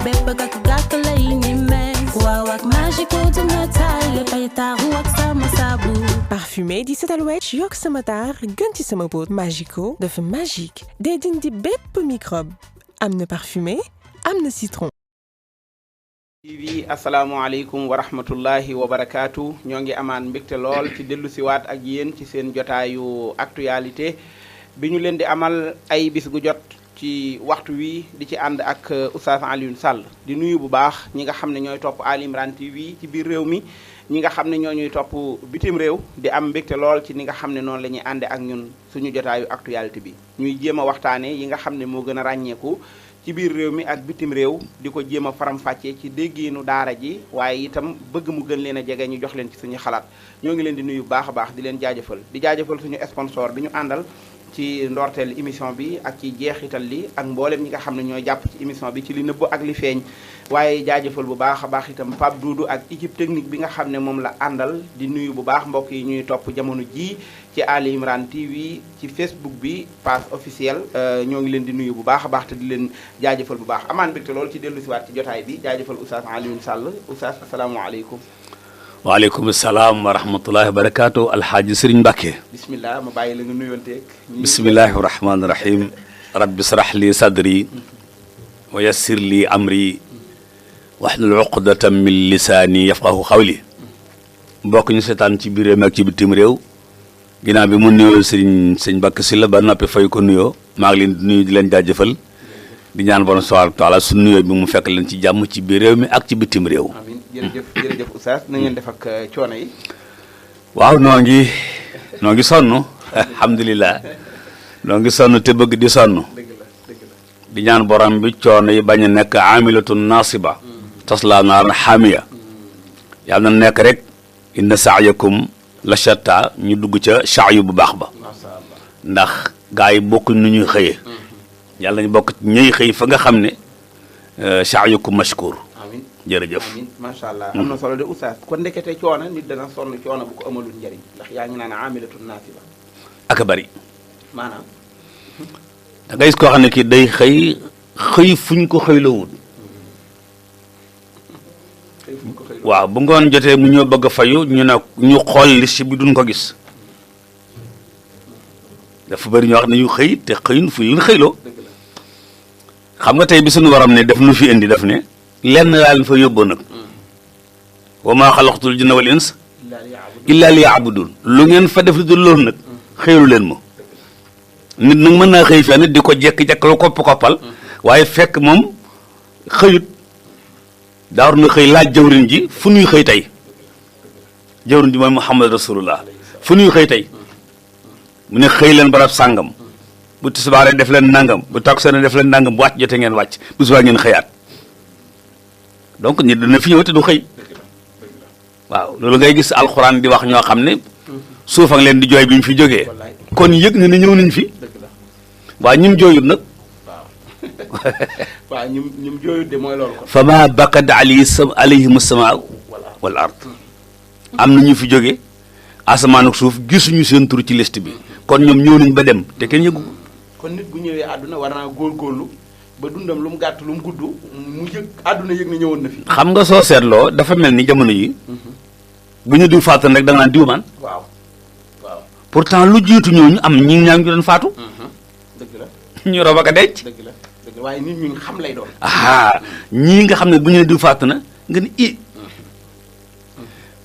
bépp gàkk lay ni mel waaw ak Magico dina taay léppay taaru ak sama saabu. Parfumé di setal wecc yokk sama taar gën ci sama pot. Magico dafa magique day dindi bépp microbe am na parfumé am na citron. TV asalaamaaleykum wa rahmatullahi wa barakaatu ñoo ngi amaan mbégte lool ci dellu siwaat ak yéen ci seen jotaayu actualité bi ñu leen di amal ay bis gu jot ci waxtu wi di ci ànd ak Oustaz Alioune Sall di nuyu bu baax ñi nga xam ne ñooy topp Ali Imran TV ci biir réew mi ñi nga xam ne ñoo ñuy topp bitim réew di am mbégte lool ci ni nga xam ne noonu la ñuy ànde ak ñun suñu jotaayu actualité bi ñuy jéem a waxtaane yi nga xam ne moo gën a ràññeeku ci biir réew mi ak bitim réew di ko jéem a faram-fàccee ci déggiinu daara ji waaye itam bëgg mu gën leen a jege ñu jox leen ci suñu xalaat ñoo ngi leen di nuyu bu baax a baax di leen jaajëfal di jaajëfal suñu sponsor bi ñu àndal ci ndorteel émission bi ak ci jeexital li ak mboolem ñi nga xam ne ñooy jàpp ci émission bi ci li nëbb ak li feeñ waaye jaajëfal bu baax a baax itam Pape Doudou ak équipe technique bi nga xam ne moom la àndal di nuyu bu baax mbokk yi ñuy topp jamono ji ci Ali Imran TV ci Facebook bi page officielle ñoo ngi leen di nuyu bu baax a baax te di leen jaajëfal bu baax amaan mbégte loolu ci dellu siwaat ci jotaay bi jaajëfal Oustaz Alioune Sall Oustaz asalaamaaleykum. waaleykum salaam wa rahmatullahi wa barakaatu alxaaji Sëriñ Mbàkke bismillah ma bàyyi la nga nuyonteeg bismillahi rahmaani rahim rabbi srah li sadri wa yassir li amri wahlul uqdatan min lisaani yafqahu xawli mbokk ñu seetaan ci biir réew mi ak ci bitim réew ginnaaw bi mu nuyoo sëñ Mbàkke Sylla ba noppi fay ko nuyoo maa ngi leen di nuyu di leen jaajëfal di ñaan borom subhaanahu wa taala su nuyoo bi mu fekk leen ci jàmm ci biir réew mi ak ci bitim réew. amiin jërëjëf Oustaz na ngeen def ak coono yi. waaw noo ngi sonn alhamdulilah noo ngi sonn te bëgg di sonn dëgg la di ñaan borom bi coono yi bañ a nekk amilatun nasiba tasla naaran xaamiya yàlla na nekk rek inna sa'yakum la shatta ñu dugg ca sa'yu bu baax ba ndax gaa yi bokk nu ñuy xëyee yàlla nañu bokk ñuy xëy fa nga xam ne sa'yukum mashkur amiin jërëjëf amiin macha allah am na solo de Oustaz kon ndekete coono nit dana sonn coono bu ko amalul njëriñ ndax yaa ngi naan amilatun nasiba ak a bari maanaam da ngay gis koo xam ne kii day xëy fuñ ko xëyloo wut waaw bu ngoon jotee mu ñëw bëgg a fayu ñu xool liste bi duñ ko gis dafa bëri ñoo xam ne ñu xëy te xëyun fu leen xëyloo xam nga tey bi suñu waram ne def nu fi indi def ne lenn laa leen fa yóbboo nag wa maa xalaqtul jinna wal ins illa li yaabudun lu ngeen fa def lu dul loolu nag xëylu leen ma nit nag mën naa xëy fenn di ko jekk-jekkalu koppal waaye fekk moom xëyut daaru na xëy laaj jawrin ji fu nuy xëy tey jawrin ji mooy Muhammad rasulullah fu nuy xëy tey mu ne xëy leen barab sàngam bu tisbaaree def leen nangam bu takkusaan def leen nangam bu wàcc jotee ngeen wàcc bu subaa ngeen xëyaat donc nit dana fi ñëw te du xëy waaw loolu ngay gis alxuraan di wax ñoo xam ne suuf ak leen di jooy bi ñu fi jógee kon yëg na ne ñëw nañ fi waaye ñim jooyut nag waaw ñum jooyut de mooy loolu ko fa ma bakat alayhim as-samaa wal ard am na ñu fi jóge asamaan ak suuf gisuñu seen tur ci liste bi kon ñoom ñëw nañ ba dem te kenn yëgu kon nit bu ñëwee àdduna war naa góorgóorlu ba dundam lu mu gàtt lu mu gudd mu yëg àdduna yëg na ñëwoon na fi xam nga soo seetloo dafa mel ni jamono yi bu ñu diw faatu rek da nga naan diw man waaw pourtant lu jiitu ñooñu am ñi ñaa ngi doon faatu dëgg la ñu rob ak a denc dëgg la waaye nit ñi xam lay doon ñii nga xam ne bu ñu ne diw faatu na nga ni i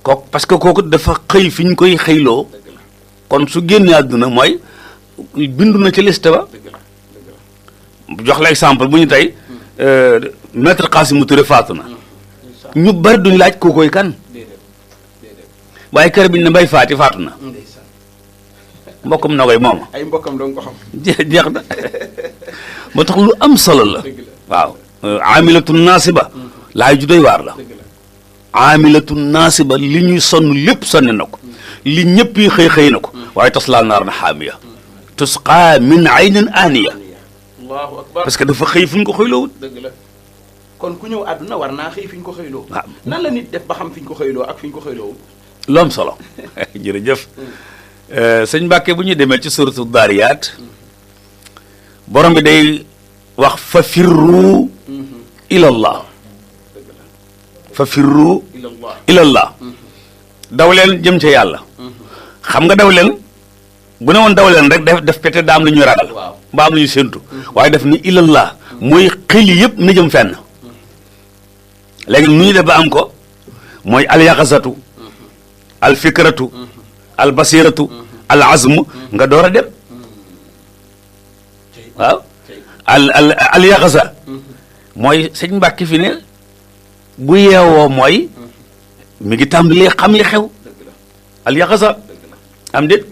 kooku parce que kooku dafa xëy fi ñu koy xëyloo kon su génnee àdduna mooy bindu na ci liste ba jox la exemple bu ñu tey maître Khassimou Touré faatu na ñu bari duñ laaj koo koy kan waaye kër bi ñu ne Mbay Faati faatu na mbokkam na koy moom ay mbokkam doon ko xam jeex na moo tax lu am solo la waaw amilatun naasiba laay ju doy waar la amilatun naasiba li ñuy sonn lépp sonne na ko li ñëpp yi xëy na ko waaye taslaa naaran haamiya tusqaa min aynin aaniya allahu akbar parce que dafa xëy fu ñu ko xëyloowut dëgg la kon ku ñëw àdduna war naa xëy fi ñu ko xëyloo waaw nan la nit def ba xam fi ñu ko xëyloo ak fi ñu ko xëyloowut lu am solo jërëjëf sëñ Mbàkke bu ñu demee ci suratu Daariyaat borom bi day wax fa firru ilallah fa firru ilallah daw leen jëm ca yàlla xam nga daw leen bu ne woon daw leen rek def peut-être daa am lu ñuy ragal ba am lu ñuy séntu waaye def ni ilallah mooy xel yëpp na jëm fenn léegi nu ñu def ba am ko mooy al yaqazatu al fikratu al basiratu al azmu nga door a dem waaw al yaqaza mooy sëñ Mbàkke fi ne bu yeewoo mooy mi ngi tàmbalee xam li xew al yaqaza am déet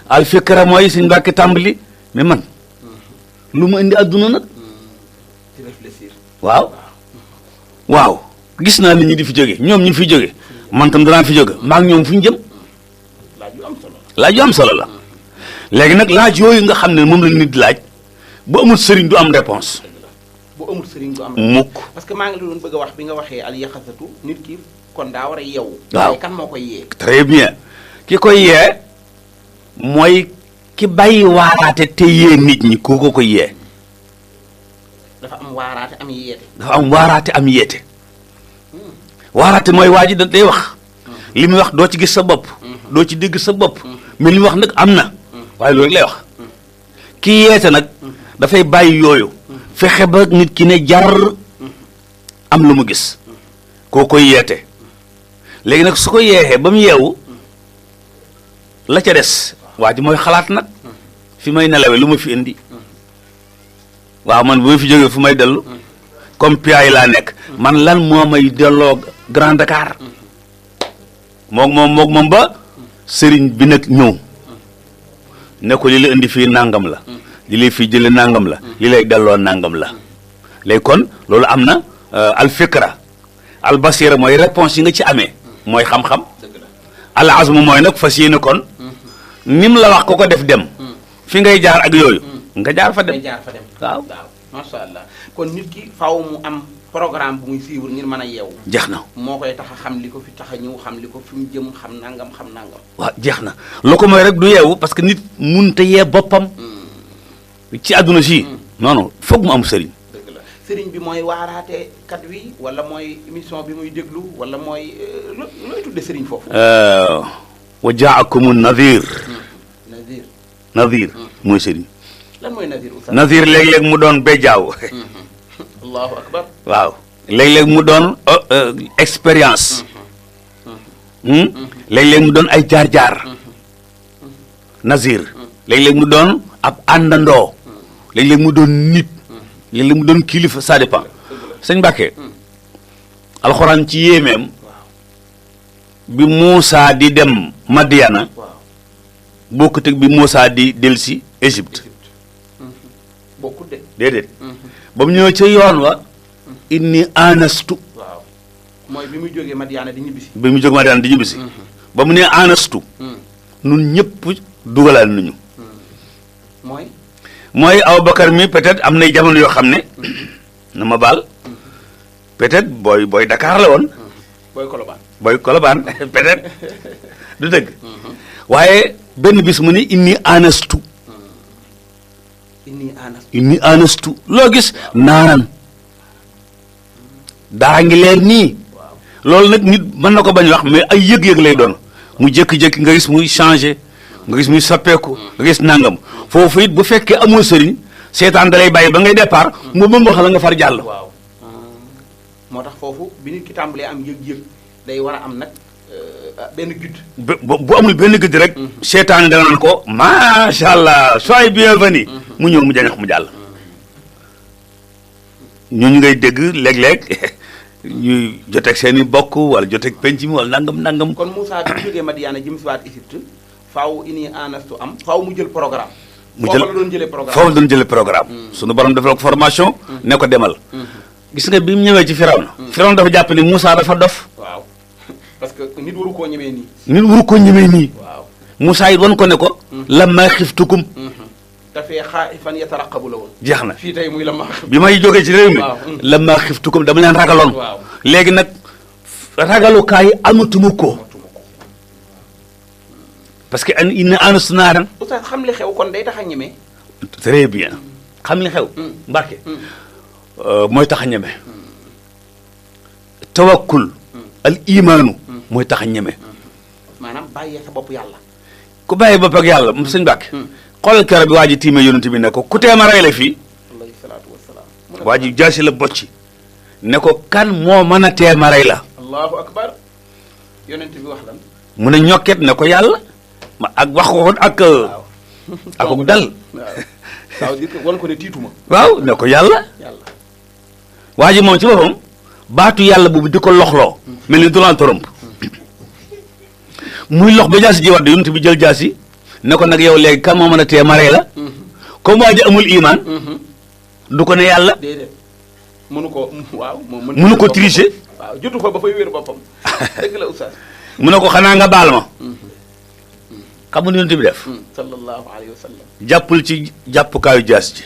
al fikra mooy sëñ Mbàkke tàmbali mais man lu ma indi adduna nag waaw gis naa nit ñi di fi jóge ñoom ñu fi jóge man tam danaa fi jóge maa ngi ñoom fu ñu jëm laaj yu am solo la léegi nag laaj yooyu nga xam ne moom la nit laaj bu amul sëriñ du am réponse bu amul sëriñ du am mukk parce que maa ngi la doon bëgg a wax bi nga waxee al yaqazatu nit ki kon daa war a yeewu waaw kan moo koy yee très bien ki koy yee mooy ki bàyyi waaraate te yee nit ñi koo ko koy yee dafa am waaraate am yeete dafa am waaraate am yeete waaraate mooy waa ji day wax li muy wax doo ci gis sa bopp doo ci dégg sa bopp mais li muy wax nag am na waaye loolu lay wax ki yeete nag dafay bàyyi yooyu fexe ba nit ki ne jar am lu mu gis koo koy yeete léegi nag su ko yeexee ba mu yeewu la ca des waa ji mooy xalaat nag fi may nelawe lu ma fi indi waaw man bu ma fi jógee fu may dellu comme pia yi laa nekk man lan moo may delloo Grand Dakar moom ba sëriñ bi nag ñëw ne ko li la indi fii nangam la li lay fii jële nangam la li lay delloo nangam la léegi kon loolu am na al fikra al basira mooy réponse yi nga ci amee mooy xam-xam al azmu mooy nag fas yéene kon nim la wax ko def dem fi ngay jaar ak yooyu nga jaar fa dem waaw macha allah kon nit ki faaw mu am programme bu muy suivre ngir mën a yeewu jeex na moo koy tax a xam li ko fi tax a ñëw xam li ko fi mu jëm xam nangam waaw jeex na loo ko mooy rek du yeewu parce que nit munta yee boppam ci àdduna si non non foog mu am sëriñ dëgg la sëriñ bi mooy waaraate kat wi wala mooy émission bi muy déglu wala mooy looy tudde sëriñ foofu wa jaakumu nadir nadir mooy sëriñ lan mooy nadir oustaz nadir léeg-léeg mu doon bejaaw allahu akbar waaw léeg-léeg mu doon expérience léeg-léeg mu doon ay jaar-jaar nazir léeg-léeg mu doon ab àndandoo léeg-léeg mu doon nit léeg-léeg mu doon kilifa ça dépend sëñ Mbàkke alxuraan ci yéemeem bi Muusaa di dem Madiana bokkut ak bi Muusaa di delsi Égypte bokkut de déedéet ba mu ñëw ca yoon wa inni anastu waaw mooy bi muy jógee Madiana di ñibbisi bi mu jógee Madiana di ñibbisi ba mu nee anastu nun ñëpp dugalal nañu mooy Abubakar mi peut-être am nay jamono yoo xam ne na ma baal peut-être booy Dakar la woon booy Colobane peut-être du dëgg waaye benn bis mu ne inni anastu loo gis naanan daa ngi leer nii loolu nag nit mën na ko bañ wax mais ay yëg-yëg lay doon mu jékki-jékki nga gis muy changé nga gis muy soppeeku nga gis nangam foofu it bu fekkee amul sëriñ seetaan da lay bàyyi ba ngay départ mu bëmbax la nga far jàll. waaw moo tax foofu bi nit ki tàmbalee am yëg-yëg day war a am nag benn gudd. bu amul benn gudd rek. seetaan da naan ko macha allah soyez bienvenu mu ñëw mu jañax mu jàll. ñooñu ngay dégg léeg-léeg ñuy joteeg seen i bokk wala joteeg penc mi wala nangam. kon Moussa bi jógee Madiana jëm si waat Égypte faaw ini anastu am faaw mu jël programme. foofu la doon jëlee programme foofu la doon jëlee programme. sunu borom defal ko formation. ne ko demal. gis nga bi mu ñëwee ci Firawna. Firawna dafa jàpp ni Moussa dafa dof. waaw parce que nit waru koo ñemee nii. waaw Moussa it wan ko ne ko. lammaa xiftukum. dafee xaa'ifan yataraqabu la woon. jeex na fii tey muy lammaa bi may jógee ci réew mi. lammaa xiftukum dama leen ragaloon. waaw léegi nag ragalukaay amatuma ko. parce que inna anastu naaran. oustaz xam li xew kon day tax a ñeme. très bien xam li xew. Mbàkke mooy tax a ñeme. tawakkul al imaanu mooy tax a ñeme. maanaam bàyyee sa bopp yàlla. ku bàyyi bopp ak yàlla sëñ Mbàkke. xoolal keroog bi waa ji tiimee yonent bi ne ko ku tee ma rey la fii. alayhi salaatu wassalaam. waa ji jaasi la bocci ne ko kan moo mën a tee ma rey la. allahu akbar. yonent bi wax lan. mu ne ñokket ne ko yàlla ma ak wax ko ak. waaw ak dal. waaw ça veut dire que wan ko ne tiituma. waaw ne ko yàlla. yàlla. waa ji moom ci boppam baatu yàlla boobu di ko loxloo. mel ni Donald Trump. muy lox ba jaasi ji wadd yonent bi jël jaasi ne ko nag yow léegi kan moo mën a tee ma rey la. comme waa ji amul imaan. du ko ne yàlla. déedéet mënu ko waaw. mënu ko tricher. waaw jotu ko ba fay wér boppam. dëgg la oustaz. mu ne ko xanaa nga baal ma. xam nga yonent bi def. sallallahu alayhi wa sallam. jàppul ci jàppukaayu jaas ji.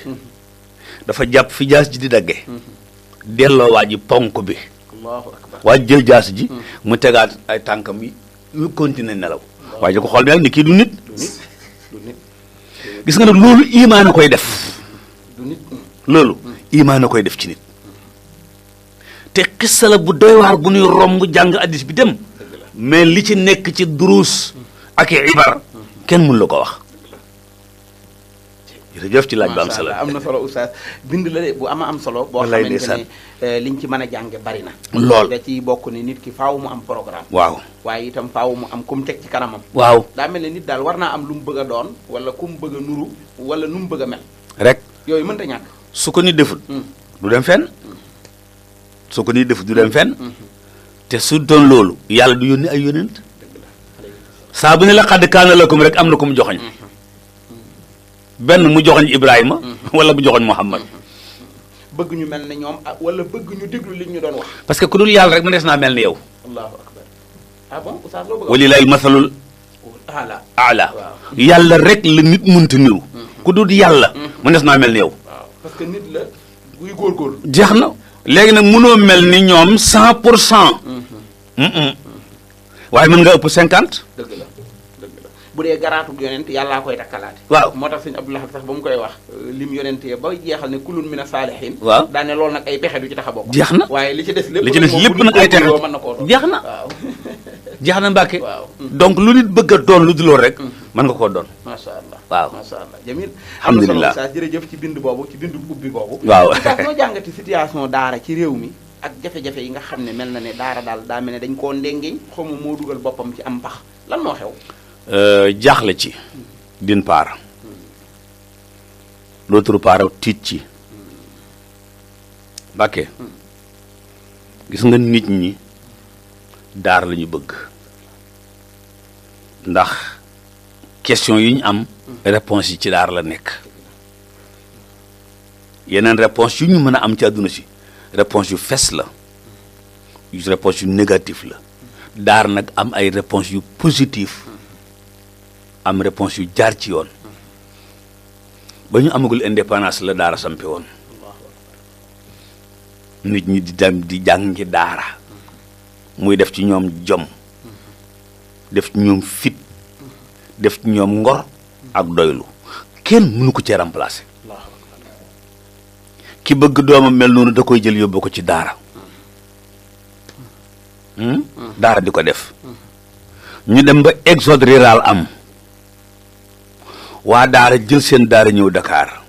dafa jàpp fi jaas ji di dagge. delloo waa ji ponk bi. allahu akbar. waa ji jël jaas ji. mu tegaat ay tànkam yi yu continuer nelaw. waa ji ko xool bi nag ni kii du nit. du nit. gis nga nag loolu imaan a koy def. du nit. loolu imaan a koy def ci nit. te xissa la bu doy waar bu ñuy romb jàng addis bi dem. mais li ci nekk ci duruus ak i ibar kenn mun la ko wax. jërëjëf ci laaj ba am solo. am na solo oustaz bind la de bu am solo. boo wallaay xamante ne liñ ci mën a jànge bari na. lool da ciy bokk ne nit ki faaw mu am programme. waaw waaye itam faaw mu am ku mu teg ci kanamam. waaw daa mel ne nit daal war naa am lu mu bëgg a doon wala ku mu bëgg a nuru wala nu mu bëgg a mel. rek yooyu mënta ñàkk. su ko nit deful du dem fenn. su ko nit deful du dem fenn. te su doon loolu yàlla du yónni ay yónent. saa bu ne la xadd kaana lakum rek am na ko mu joxoñ benn mu joxoñ Ibrahima wala mu joxoñ Muhammad. bëgg ñu mel ne ñoom wala bëgg ñu déglu li ñu doon wax. parce que ku dul yàlla rek mu des naa mel ni yow. allahu akbar. ah bon oustaz loo bëgg a wax. walilahi masalul ala yàlla rek la nit mënta niru. ku dul yàlla. mu des naa mel ni yow. waaw parce que nit la buy góorgóorlu. jeex na léegi nag mënoo mel ni ñoom 100%. waaye mën nga ëpp 50. dëgg la dëgg la bu dee garaatug yonent yàllaa koy takkalaate. waaw moo tax sëñ Abdoulaye sax ba mu koy wax lim yonentee ba jeexal ne kulun mina saalihin. waaw daa ne loolu nag ay pexe du ci tax a bokk. jeex na waaye li ci des lépp. li ci des lépp nag ay texe mën na koo doon. jeex na waaw. jeex na Mbàkke. waaw. donc lu nit bëgg a doon lu dul loolu rek. mën nga koo doon. macha allah waaw macha allah jamil. alhamdulilah am na solo jërëjëf ci bind boobu ci bindu ubbi boobu. waaw sax noo jàngati situation daara ci réew mi ak jafe-jafe yi nga xam ne mel na ne daara daal daa mel ne dañ koo ndengeñ xaw ma moo dugal boppam ci am pax lan moo xew. jaaxle ci d'une part l'autre part tiit ci Mbàkke gis nga nit ñi daar la ñu bëgg ndax question yi ñu am réponse yi ci daar la nekk yeneen réponse yu ñu mën a am ci àdduna si réponse yu fes la yu réponse yu négatif la daar nag am ay réponse yu positif am réponse yu jaar ci yoon ba ñu amagul indépendance la daara sampe woon nit ñi di dem di jàngi daara muy def ci ñoom jom def ci ñoom fit def ci ñoom ngor ak doylu kenn mënu ko cee remplacer ki bëgg doomam mel noonu da koy jël yóbbu ko ci daara daara di ko def ñu dem ba exode rural am waa daara jël seen daara ñëw Dakar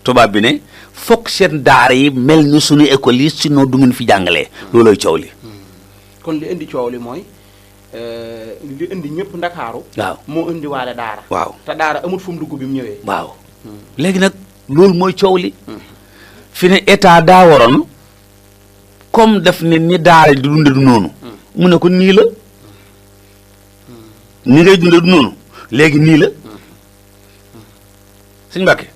tubaab bi ne fokk seen daara yi mel ni suñu école yi sinon du ngeen fi jàngalee loolooy coow li kon li indi coow li mooy li indi ñëpp Ndakaaru waaw moo indi waale daara waaw te daara amut fu mu dugg bi mu ñëwee waaw léegi nag loolu mooy coow li fi ne état daa waroon comme def ne ni daara di dunde du noonu mu ne ko nii la ni ngay dunde du noonu léegi nii la sëñ Mbàkke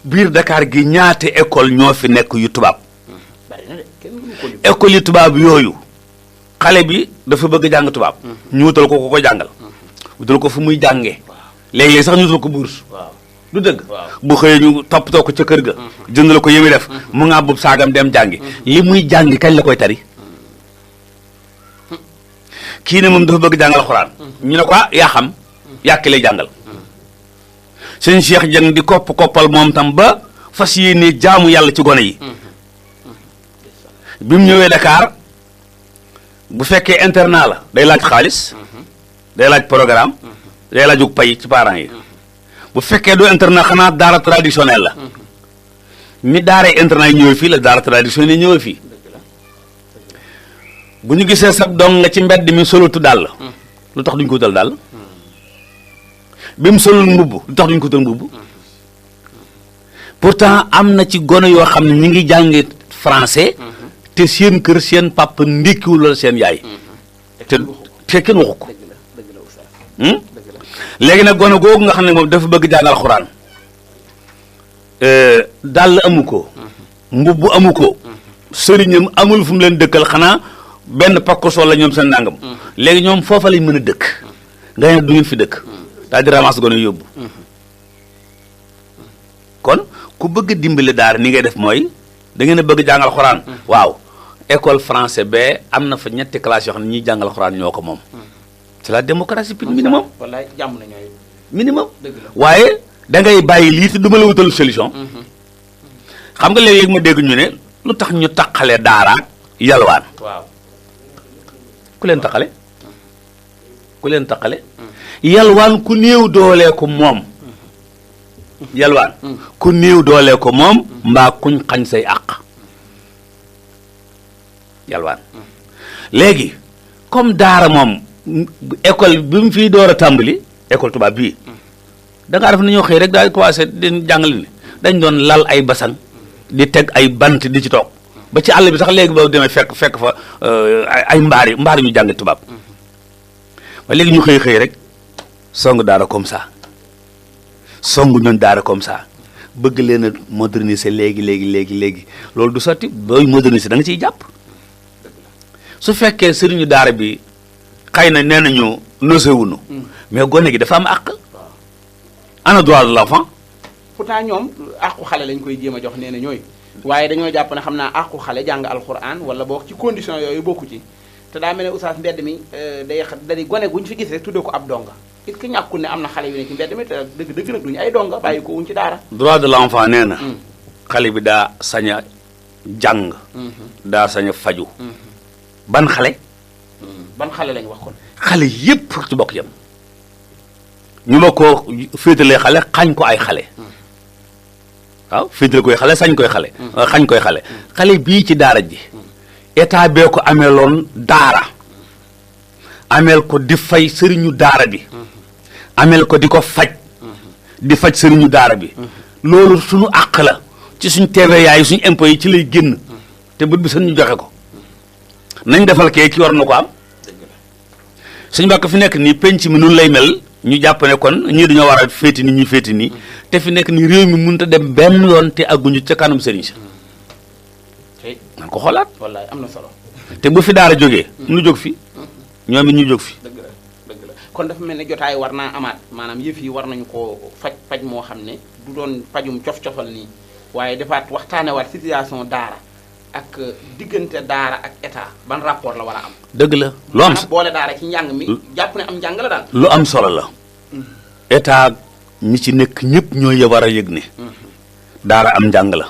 biir Dakar gi ñaate école ñoo fi nekk yu tubaab bari na de kenn mënu ko lim école yu tubaab yooyu xale bi dafa bëgg jàng tubaab ñu wutal ko ko jàngal wutal ko fu muy jàngee léegi sax ñu wutal ko bourse waaw du dëgg waaw. bu xëyee ñu toppatoo ko ca kër ga jënd la ko yëmi def mu nga bub saagam dem jàngi li muy jàngi kañ la koy tari kii ne moom dafa bëgg jàngal alxuraan ñu ne ko yaa xam yàkki lay jàngal sëñ Cheikh Jëng di koppal moom tam ba fas yéene jaamu yàlla ci gone yi bi mu ñëwee Dakar bu fekkee internat la day laaj xaalis day laaj programme day laajug pay ci parents yi bu fekkee du internat xanaa daara traditionnel la mi daaree internat yi ñëwee fii la daara traditionnel yi ñëwee fii bu ñu gisee sab dong nga ci mbedd mi solutu dàll lu tax duñ ko wutal dàll bi mu solul mbubb lu tax duñ ko wutal mbubb pourtant am na ci gone yoo xam ne ñu ngi jàngi français te seen kër seen papa ndékkiwul wala seen yaay te kenn waxu ko léegi nag gone googu nga xam ne moom dafa bëgg jàng alxuraan dàll amu ko mbubb amu ko sëriñam amul fu mu leen dëkkal xanaa benn pakku sol la ñoom seen nangam léegi ñoom foofa lañ mën a dëkk nga ne du ngeen fi dëkk daal di ramas gone yóbbu kon ku bëgg a dimbali daara ni ngay def mooy da ngeen a bëgg jàngal xuraan waaw école français ba am na fa ñetti classe yoo xam ne ñiy jàngal xuraan ñoo ko moom c'est la démocratie minimum wallaay jàmm na ñooy minimum waaye da ngay bàyyi lii te du ma la wutal solution xam nga léeg-léeg ma dégg ñu ne lu tax ñu taqale daaraak yalwaan waaw ku leen taqale ku leen taqale yalwaan ku néew doolee ko moom yalwaan ku néew doolee ko moom mbaa kuñ xañ say àq yalwaan léegi comme daara moom école bi mu fiy door a tàmbali école tubaab bii da ngaa def na ñoo xëy rek daal commencé di jàngale ni dañ doon lal ay basang di teg ay bant di ci toog ba ci àll bi sax léegi boo demee fekk fa ay mbaar ñu jàng tubaab ba léegi ñu xëy rek song daara comme ça song ñoon daara comme ça bëgg leen a moderniser léegi loolu du sotti booy moderniser da nga ciy jàpp su fekkee sëriñu daara bi xëy na nee nañu nosewunu mais gone gi dafa am àq ana droit de l'enfant pourtant ñoom àqu xale lañ koy jéem a jox nee na ñooy waaye dañoo jàpp ne xam naa àqu xale jàng alxuraan wala boo ci condition yooyu bokku ci te daa mel ne oustaz mbedd mi day gone guñ fi gis rek tuddee ko ab donga it ki ñàkkul ne am na xale yu ne ci mbedd mi te dëgg nag duñu ay donga bàyyi ko wuñ ci daara droit de l'enfant nee na xale bi daa sañ a jàng daa sañ a faju ban xale lañ wax kon xale yépp ci bokk yam ñu ma ko féetalee xale xañ ko ay xale waaw féetale koy xale sañ koy xale xañ koy xale bii ci daara ji état bee ko ameeloon daara ameel ko di fay sëriñu daara bi ameel ko di ko faj di faj sëriñu daara bi loolu suñu àq la ci suñ TVA yi suñu impôt yi ci lay génn te bët bi seen ñu joxe ko nañ defal kee ci war na ko am suñu mbàkk fi nekk nii penc mi nun lay mel ñu jàpp ne kon ñii dañoo war a féeti nii ñu féeti nii te fi nekk nii réew mi mënut a dem benn yoon te àgguñu ca kanam sëriñ sa nan ko xoolaat wallaay am na solo te bu fi daara jógee nu jóg fi ñoom it ñu jóg fi dëgg la kon dafa mel ne jotaay war naa amaat maanaam yëf yi war nañu ko faj moo xam ne du doon pajum cof-cofal nii waaye defaat waxtaanewaat situation daara ak diggante daara ak état ban rapport la war a am dëgg la lu am boole daara ci njàng mi jàpp ne am njàng la daal lu am solo la état ñi ci nekk ñëpp ñoo war a yëg ne daara am njàng la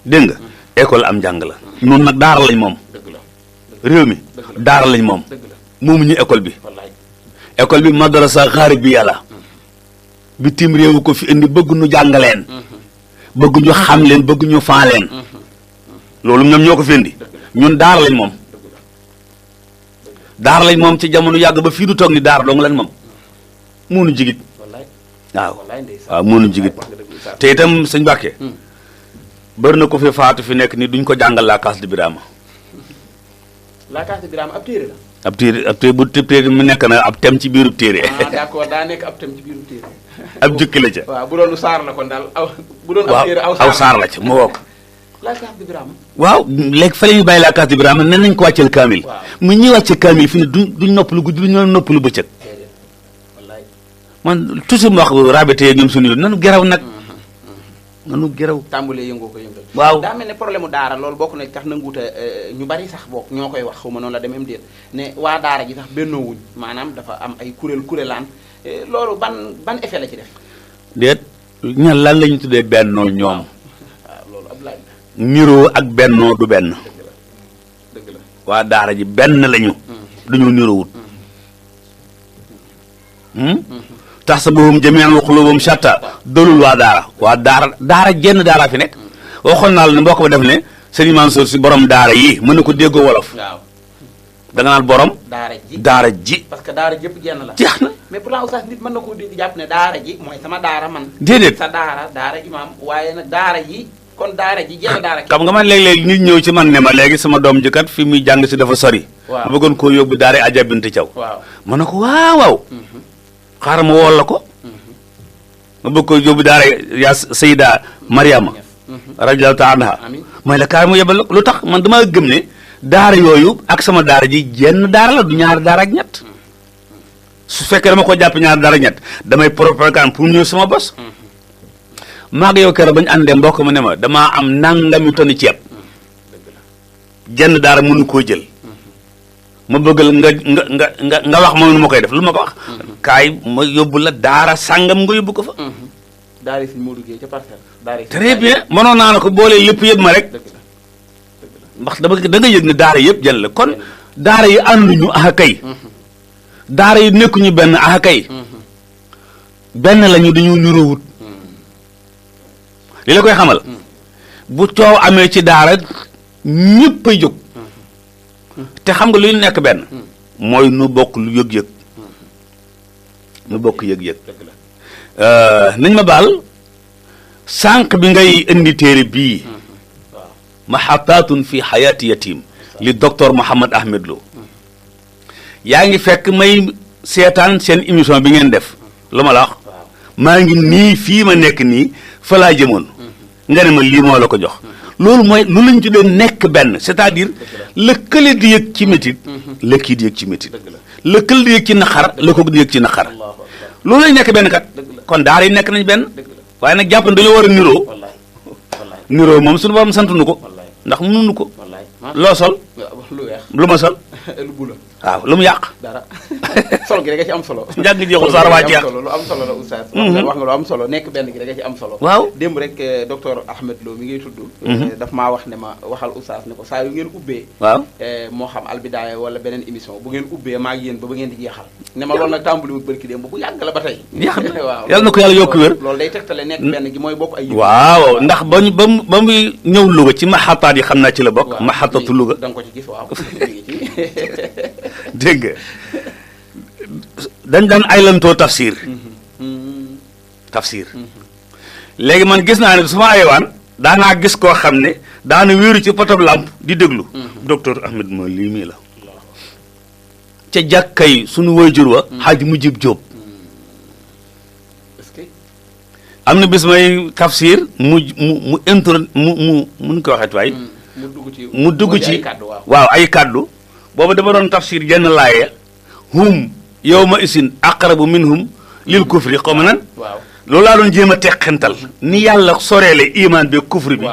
dégg nga école am njàng la noonu nag daara lañ moom réew mi daara lañ moom moomu ñu école bi madrasa xaaribiya la bitim réew ko fi indi bëgg nu jàngaleen bëgg ñu xam leen bëgg ñu faa leen loolu ñoom ñoo ko fi indi ñun daara lañ moom ci jamono yàgg ba fii du toog ni daara dong lañ moom muunu jigit waaw muunu jigit te itam sëñ Mbàkke bëri na ko fi faatu fi nekk ni duñ ko jàngal la Case de Birama ab téere la ab téere bu téere mu nekk na ab tem ci biirub téere d'accord daa nekk ab tem ci biirub téere ab jukki la ca waaw bu doon saar la kon daal bu doon ab téere aw saar la ca mu wokk la Case de Birama waaw léegi fa la ñu bàyyi la Case de Birama nen nañ ko wàcceel kaamil mu ñuy wàccee kaamil fi ne duñ noppalu guddi duñ noppalu bëccëg man toujours ma wax rabité yeeg ñoom suñu nanu geraw nag nanu geraw tàmbalee yëngoo ko yëngal waaw daa mel ne problème u daara loolu bokk na tax nanguuta ñu bari sax bokk ñoo koy wax xaw ma noonu la demee déet ne waa daara ji sax bennoo wuñ maanaam dafa am ay kuréelaan loolu ban effet la ci def déet ñan lan lañu tuddee bennoo ñoom. waaw loolu ab laaj la. niroo ak bennoo du benn. dëgg la. waa daara ji benn lañu. duñu niroowut. tahsabuhum jamii'an wa quluubuhum shattaa dalul waa daara. waa daara jenn daara fi nekk. waxoon naa la ne mbokk ba def ne Serigne Mansour si borom daara yi mën na ko déggoo wolof. waaw. da nga naan borom. daara ji. parce que daara jëpp jenn la. jeex na. mais pourtant oustaz nit mën na koo dégg jàpp ne daara ji mooy sama daara man. déedéet sa daara imaam waaye nag daara ji kon daara ji jenn daara. xam nga man léeg-léeg nit ñëw ci man ne ma léegi sama doom ji kat fi muy jàng si dafa sori. waaw ma bëggoon koo yóbbu daara Adja Binta Thiaw. waaw ma ne ko waaw waaw. xaaral ma wool la ko. ma bëgg ko yóbbu daara yaa Sayida Mariama. radiyallahu taala anha. mooy la kaay mu yebal la lu tax man damaa gëm ne daara yooyu ak sama daara ji jenn daara la du ñaari daara ak ñett. su fekkee dama ko jàpp ñaari daara ak ñett damay propagande pour ñëw sama bos. maa ngi yow keroog ba ñu àndee mbokk ma ne ma damaa am nangami tonni ceeb. jenn daara mënu koo jël. ma bëgg la nga wax ma nu ma koy def lu ma ko wax. kaay ma yóbbu la daara sàngam nga yóbbu ko fa. daara si Modou Gueye ca parcelle. très bien mënoon naa ne ko boole lépp yëpp ma rek. ndax da nga yëg ne daara yëpp jël la kon daara yi ànduñu ah kay. daara yi nekkuñu benn ah kay. benn lañu dañu niroowut. li la koy xamal. bu coow amee ci daara ñëpp a jóg. te xam nga luy nekk benn. mooy nu bokk lu yëg-yëg. nu bokk yëg-yëg. nañ ma baal sànq bi ngay indi téere bii. maxataatun fi xayaati yatim li docteur Mouhammad Ahmed Lo. yaa ngi fekk may seetaan seen émission bi ngeen def lu ma la wax. maa ngi nii fii ma nekk nii fa laa jëmoon. nga ne ma lii moo la ko jox. loolu mooy lu lañ tuddee nekk benn c'est-à-dire la kële di yëg ci métit la kii di yëg ci métit la kële di yëg ci naqar la ko di yëg ci naqar loolu lañ nekk benn kat kon daara yi nekk nañ benn waaye nag jàpp ne dañoo war a niroo niroo moom suñu borom sant nu ko ndax mënuñu ko loo sol lu weex lu ma sol lu bula waaw lu mu yàq dara sol gi rek a ci am solo njàng jeexul saar waa jeex lu am solo la oustaz wax nga lu am solo nekk benn gi rek a ci am solo waaw démb rek docteur Ahmed Lo mi ngay tudd daf maa wax ne ma waxal oustaz ne ko saa yu ngeen ubbee waaw moo xam albidaaya wala beneen émission bu ngeen ubbee maa ngi yéen ba ngeen di jeexal ne ma loolu nag tàmbaliwul bërki démb bu yàgg la ba tey jeex na waaw yàlla na ko yàlla yokku wér loolu day tegtale nekk benn gi mooy bokk ay waaw ndax ba muy ñëw Louga ci maxataat yi xam naa ci la bokk maxatatu Louga da nga ko ci gis waaw dégg nga dañ daan aylantoo tafsir léegi man gis naa ne su ma ayewaan daanaa gis koo xam ne daana wéeru ci potob làmp di déglu docteur Ahmed ma lii mii la ca jàkkay suñu waajur wa xaaj Mujib Jóob am na bis may tafsir mu intro mun ko waxeet waay mu dugg ci waaw ay kàddu boobu dama doon tafsir jenn laaye hum yow ma isin aqrabu minhum lil kufri xaw ma nan loolu laa doon jéem a teqental ni yàlla soreele iman bi kufri bi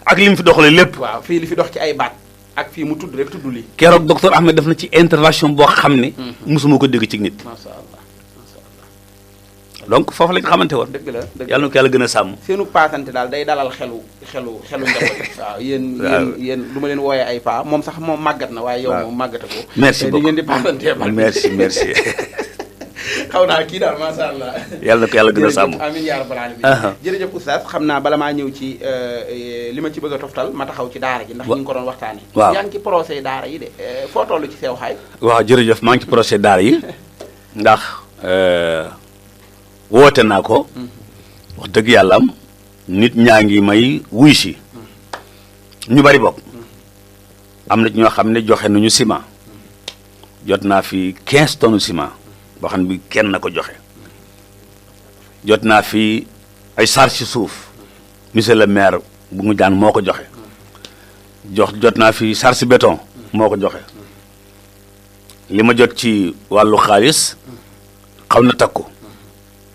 ak li mu fi doxale lépp waaw fii li fi dox ci ay baat ak fii mu tudd rek tudd li keroog docteur Ahmed def na ci intervention boo xam ne mosuma ko dégg ci nit masha Allah donc foofu lañ xamante woon dëgg la yàlla na ko yàlla gën a sàmm seenu paasante daal day dalal xelu njaboot waaw yéen lu ma leen wooyee ay paa moom sax moom màggat na waaye yow moom màggata ko merci beaucoup di ngeen di paasante merci xaw naa kii daal masha Allah yàlla na ko yàlla gën a sàmm amiin yaa rabbal alamin jërëjëf oustaz xam naa bala maa ñëw ci li ma ci bëgg a toftal ma taxaw ci daara ji ndax ñu ngi ko doon waxtaane waaw yaa ngi ci procès daara yi de foo toll ci sew xaay waaw jërëjëf maa ngi ci procès daara yi ndax woote naa ko wax dëgg yàlla am nit ñaa ngi may wuy si ñu bari bokk am na ñoo xam ne joxe nañu ciment jot naa fi 15 tonnes ciment boo xam ne bi kenn na ko joxe jot naa fi ay charge ci suuf monsieur le maire bu mu jaan moo ko joxe jot naa fi charge béton moo ko joxe li ma jot ci wàllu xaalis xaw na takku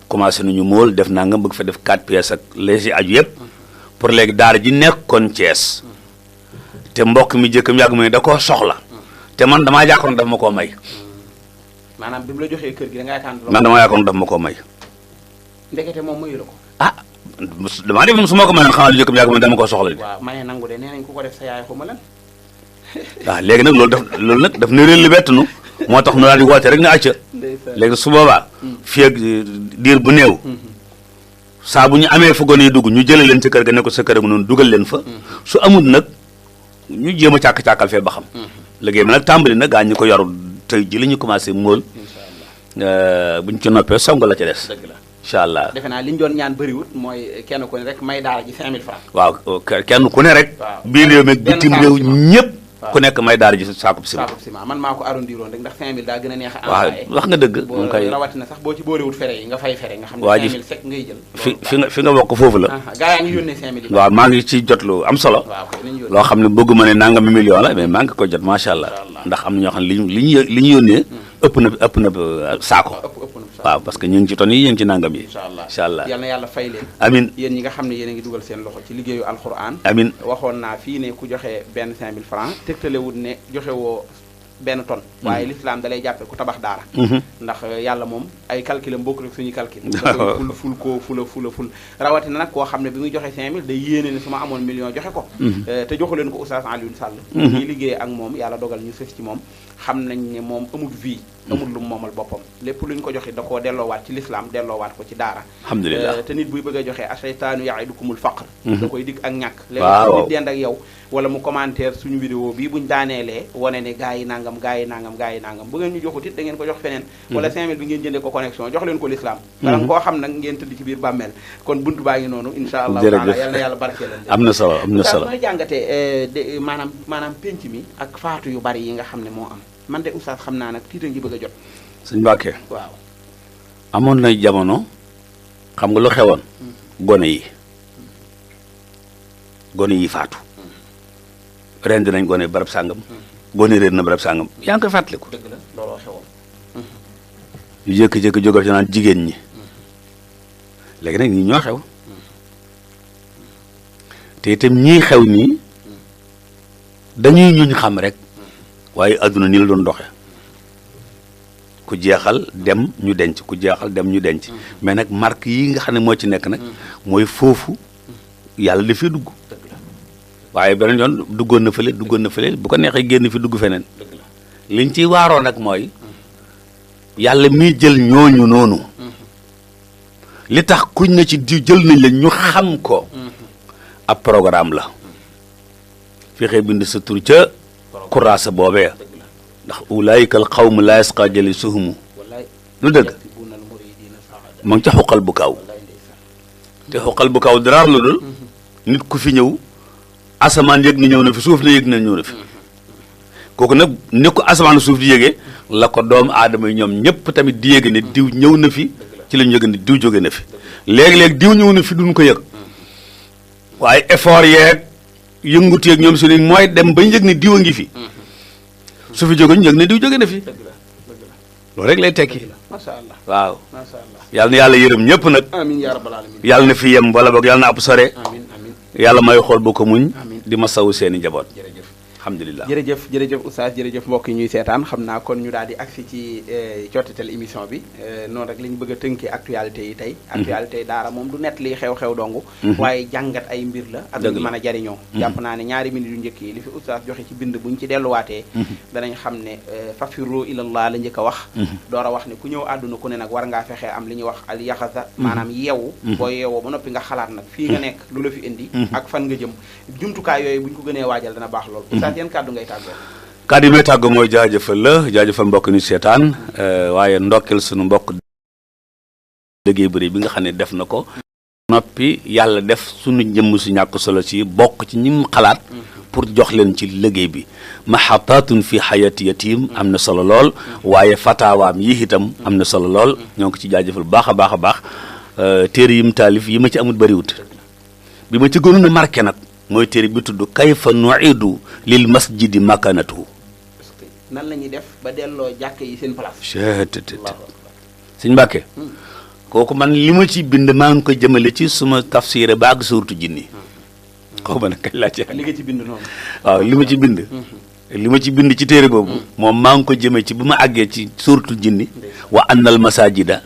commencé nañu mool def naa nga bëgg fa def 4 pièces ak les si aju yëpp pour léegi daara ji nekkoon Thiès te mbokk mi jëkkam yàgg mu ne da koo soxla te man damaa yaakaar ne daf ma koo may. maanaam bi mu la joxee kër gi da nga yaakaar ne. man damaa yaakaar ne daf ma koo may. ndekete moom mayu la ko. ah damaa def su ma ko mënoon xamal lu jëkk yàgg man dama ko soxla. waaw maye nangu de nee nañ ku ko def sa yaay xuma lan. waaw léegi nag loolu nag daf ne réel li bett nu moo tax nu daal di woote rek ne acca léegi su boobaa fii ak diir bu néew saa bu ñu amee fa gone yi dugg ñu jëlee leen sa kër ga ne ko sa kër ga noonu dugal leen fa su amul nag ñu jéem a càkk-càkkal fee ba xam liggéey bi nag tàmbali na gaa ñi ko yorul tey ji la ñu commencé móol buñ ci noppee song la ca des incha allah defe naa li ñu doon ñaan bëriwut mooy kenn ku ne rek may daara ji 5000 francs waaw kenn ku ne rek biir réew mi bitim réew ñëpp ku nekk may daara ji saakub ciment man maa ko arrondiroon rek ndax 5000 daa gën a neex a waaw wax nga dëgg mu koy rawatina sax boo ci boolewut fere yi nga fay fere nga xam ne waa ji 5000 sec ngay jël fi nga bokk foofu la gaa yaa ngi yónnee 5000 yi waaw maa ngi ci jot lu am solo loo xam ne bëgguma ne nangami million la mais maa ngi ko jot macha allah ndax am na ñoo xam ne li ñu yónnee ëpp na saako waaw parce que ñu ngi ci ton yi yéen ci nangam yi incha allah yal na yàlla fay leen amin yéen ñi nga xam ne yéen a ngi dugal seen loxo ci liggéeyu alquran amin waxoon naa fii ne ku joxe benn 5000 francs tegtalewut ne joxe woo benn tonne waaye l'islam da lay jàppe ku tabax daara ndax yàlla moom ay calculam bokk rek suñuy calcul ful rawatina nag koo xam ne bi muy joxe 5000 day yéene ne su ma amoon million joxe ko te joxu leen ko Oustaz Alioune Sall ñi liggéey ak moom yàlla dogal ñu sës ci moom xam nañ ne moom amul vie amul lu moomal boppam lépp luñ ko joxe da koo delloowaat ci l'islam delloowaat ko ci daara alhamdulilah te nit buy bëgg a joxe ashaytaanu ya'idukumul faqr da koy dig ak ñàkk léegi nit dend ak yow wala mu commentaire suñu vidéo bi buñ daaneelee wane ne gaa yi nangam bu ngeen ñu joxut it da ngeen ko jox feneen wala 5000 bi ngeen jëndee ko connexion jox leen ko l'islam bala nga koo xam nag ngeen tëdd ci biir bàmmeel kon buntu baa ngi noonu insha allah taala yal na yàlla barkeel leen am na solo mooy jàngatee maanaam penc mi ak faatu yu bari yi nga xam ne moo am man de oustaz xam naa nag tiita ngi bëgg a jot sëñ Mbàkke waaw amoon na jamono xam nga lu xewoon gone yi faatu ren dinañ gone barab sàngam gone réer na barab sàngam yaa ngi koy fàttaliku dëgg la looloo xewoon yu jékki-jékki jógal ci naan jigéen ñi léegi nag ñi ñoo xew te itam ñii xew nii dañuy ñuñ xam rek waaye adduna ni la doon doxe ku jeexal dem ñu denc ku jeexal dem ñu denc mais nag marque yi nga xam ne moo ci nekk nag mooy foofu yàlla dafay dugg waaye beneen yoon duggoon na fële bu ko neexee génn fi dugg feneen liñ ciy waaroo nag mooy yàlla miy jël ñooñu noonu li tax kuñ na ci di jël nañ la ñu xam ko ab programme la fexe bind sa tur ca kuraasa boobee ndax ulaayika al qawmu laa yasqa jalisuhumu lu dëgg ma ngi ca xuqal bu kaw te xuqal bu kaw dara lu dul nit ku fi ñëw asamaan yëg na ñëw na fi suuf na yëg na ñëw na fi kooku nag ni ko asamaan suuf di yëgee la ko doomu aadama yi ñoom ñëpp tamit di yëge ne diw ñëw na fi ci lañu yëg ne diw jóge na fi léegi-léegi diw ñëw na fi duñ ko yëg waaye effort yeeg yëngutu yeeg ñoom su ne mooy dem bañ yëg ne diw a ngi fi su fi jóge ñu yëg ne diw jóge na fi loolu rek lay tekki masha Allah waaw masha Allah yàlla na yàlla yërëm ñëpp nag amiin yaa rabbal alamin yàlla na fi yem wala boog yàlla na ab sore amiin amiin yàlla may xool bu ko muñ di ma sawu seeni njaboot alhamdulilah jërëjëf oustaz jërëjëf mbokk yi ñuy seetaan xam naa kon ñu daal di agsi ci cottitel émission bi noonu rek li ñu bëgg a tënkee actualité yi tey actualité yi daara moom du net lii xew-xew dong waaye jàngat ay mbir la ak ñu mën a jariñoo jàpp naa ne ñaari minute yu njëkk yi li fi oustaz joxe ci bind buñ ci delluwaatee danañ xam ne fafirru ilallah la njëkk a wax door a wax ne ku ñëw àdduna ku ne nag war ngaa fexee am li ñuy wax al yaxasa maanaam yeewu boo yeewoo ba noppi nga xalaat nag fii nga nekk lu la fi indi ak fan nga jëm jumtukaay yooyu buñ ko gënee waajal dana baax lool yan kàddu ngay tàggoo kàddu yi may tàggoo mooy jaajëfal mbokk ni seetaan waaye ndokkel suñu mbokk liggéey bëri bi nga xam ne def na ko noppi yàlla def suñu jëmm su ñàkk solo ci bokk ci ñim xalaat pour jox leen ci liggéey bi mahatatun fi hayati yatim am na solo lool waaye fataawaam yi itam am na solo lool ñoo ngi ko ci jaajëfal baax a baax téere yim taalif yi ma ci amul bëriwut bi ma ci gënoon a marqué nag mooy téere bi tudd kayfa nu'idu lil masjidi makanatuhu nan la ñuy def ba delloo jàkk yi seen place sëñ Mbàkke kooku man li ma ci bind maa ngi ko jëmale ci suma tafsir ba ak suurtu jinni xaw ma nag kañ laa ci li nga ci bind noonu waaw li ma ci bind ci téere boobu moom maa ngi ko jëme ci bu ma àggee ci suurtu jinni wa annal masajida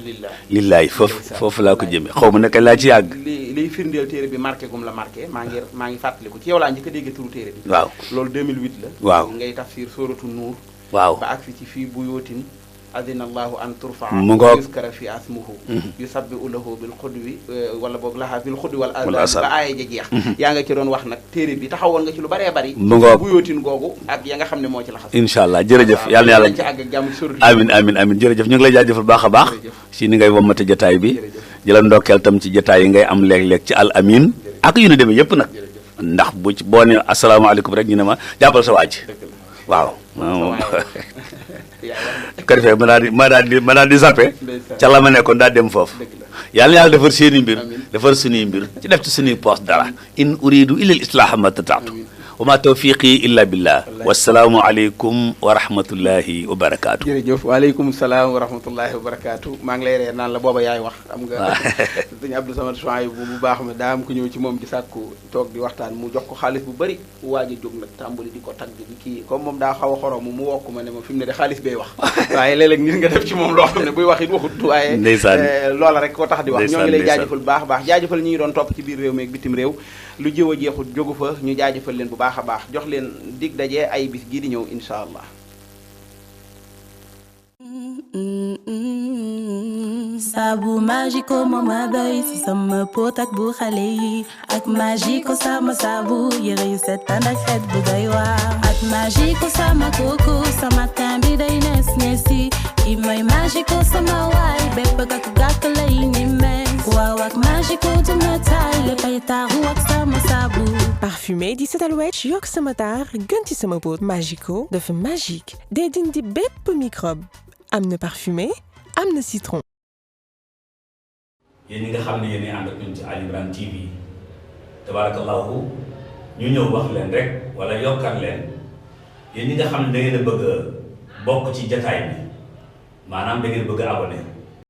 lillahi foofu laa ko jëme xaw ma nag kañ laa ci àgg liy firndeel téere bi marqué gum la marqué maa ngi fàttaliku ci yow laa njëkk a dégg turu téere bi. waaw loolu 2008 la. waaw ngay tafsir sóoratu nuur. waaw ba agsi ci fii buyootin adina allahu an turfaa mu ngoog yuskara fi asmuhu yusabbihu lahu bil xudwi wala boog laha bil xudwi wal azan ba aaya ja jeex yaa nga ci doon wax nag téere bi taxawoon nga ci lu bëree bëri mu ngoog bu yootin googu ak ya nga xam ne moo ci la xas incha allah jërëjëf yàlla na yàlla ci àgg ak jàmm ci sóoratu amin jërëjëf ñu ngi lay jaajëfal baax a baax si ni ngay wommate jotaay bi di la ndokkeel tam ci jotaay yi ngay am léeg-léeg ci Al Amine ak yu ne demee yëpp nag ndax bu ci boo ne asalaamaaleykum rek ñu ne ma jàppal sa waaj waaw ko defee ma daal di zappe ca la ma nekkoon daa dem foofu yàlla na yàlla defar seeni mbir defar suñuy mbir ci def ci suñuy poos dara in uridu illa al islaha ma tataatu wa ma tawfiqi illa billah wasalaamu aleykum wa rahmatullahi wa barakaatu jërëjëf waaleykum salaam wa rahmatullahi wa barakaatu maa ngi lay reer naan la booba yaay wax xam nga sëñ Abdou Samad Chouaïb bu baax ma daa am ku ñëw ci moom ci sàkku toog di waxtaan mu jox ko xaalis bu bëri waaj a jóg nag tàmbali di ko tagg di kii comme moom daa xaw a xorom mu wokk ma ne ma fi mu ne de xaalis bay wax waaye léeg-léeg nit nga def ci moom loo xam ne buy wax it waxut waaye loola rek koo tax di wax ñoo ngi lay jaajëfal baax baax jaajëfal ñi ngi doon topp ci biir réew mi ak bitim réew lu jëw a jeexut jógu fa ñu jaajëfal leen bu baax a baax jox leen dig daje ay bis gii di ñëw insha allah Sabu Magico mama doy si sama pot ak bu xale yi ak Magico sama sabu yére yu set ànd ak xet bu doy waar ak Magico sama koko sama kambi day nes nesi ki mooy Magico sama waay bépp ak gàkk lay ni mel waaw ak Magico duma taay léppay taaru ak sama sabu parfumé di setal wecc yokk sama taar gën ci sama pot. Magico dafa magique day dindi bépp microbe am na parfumé am na citron. yéen ñi nga xam ne yéen a ànd ak ñun ci Ali Imran TV tabarakallahu ñu ñëw wax leen rek wala yokkat leen yéen ñi nga xam ne da ngeen a bëgg a bokk ci jataay bi maanaam da ngeen bëgg a abonné